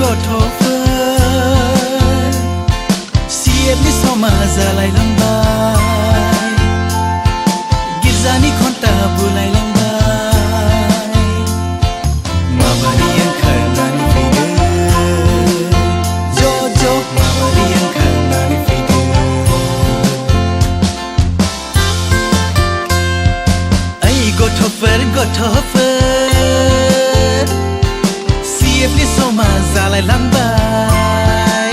गथ'फोर सिएफनि समा जालायलांबाय गिर्जानि घन्टा बुलायलांबाय माबारि ओंखारनानै फैदो ज' ज' माबारि ओंखारनानै फैदो ओइ गथ'फोर सिएफनि समा जालायलांबाय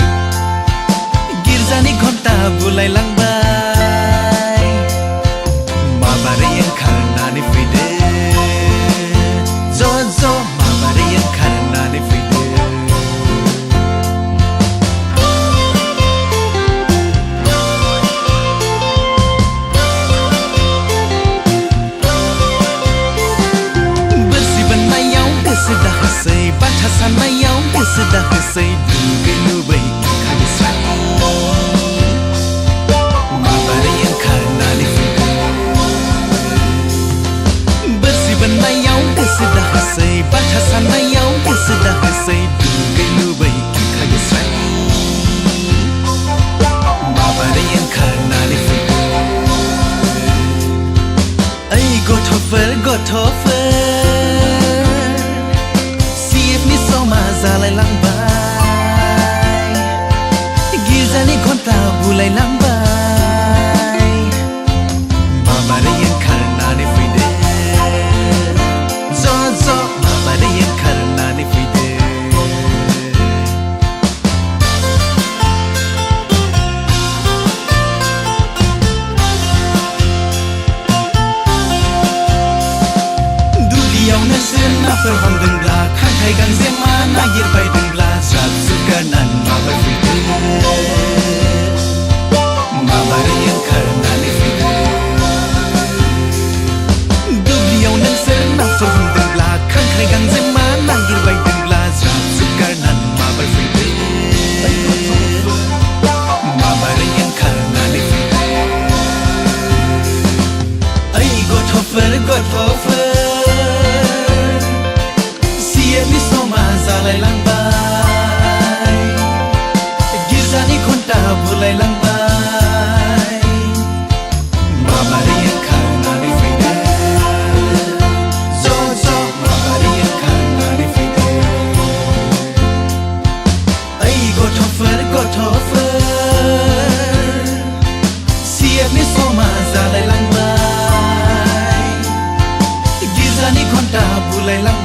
गिर्जानि घन्टा बुलायलांबाय माबारै ओंखारनानै फैदो ज' ज' माबारै ओंखारनानै फैदो बोरसि बोननायाव गोसो दाहोसै बाथा साननायाव गोसो दाहोसै दुगै लुबै खालिस्राय माबारै ओंखारनानै फैदो बोरसि बोननायाव गोसो दाहोसै बाथा साननायाव गोसो दाहोसै दुगै लुबै खालिस्राय माबारै ओंखारनानै फैदो ओइ गथ'फोर सिएफनि समा जालायलांबाय गिर्जानि घन्टा बुलायलांबाय माबारै ओंखारनानै फैदो ज' ज' माबारै ओंखारनानै फैदो नोंसोर नाफोर हमदोंब्ला खांख्राइ गांजेमा नागिरबायदोंब्ला ज्राब ज्रुब गारनानै माबार फैदो माबारै ओंखारनानै फैदो दुब्लियाव नोंसोर नाफोर हमदोंब्ला खांख्राइ गांजेमा नागिरबायदोंब्ला ज्राब ज्रुब गारनानै माबार फैदो माबारै ओंखारनानै फैदो ओइ गथ'फोर सिएफनि समा जालायलांबाय गिर्जानि घन्टा बुलायलांबाय माबारै ओंखारनानै फैदो ज' ज' माबारै ओंखारनानै फैदो ओइ गथ'फोर सिएफनि समा जालायलांबाय गिर्जानि घन्टा बुलायलांबाय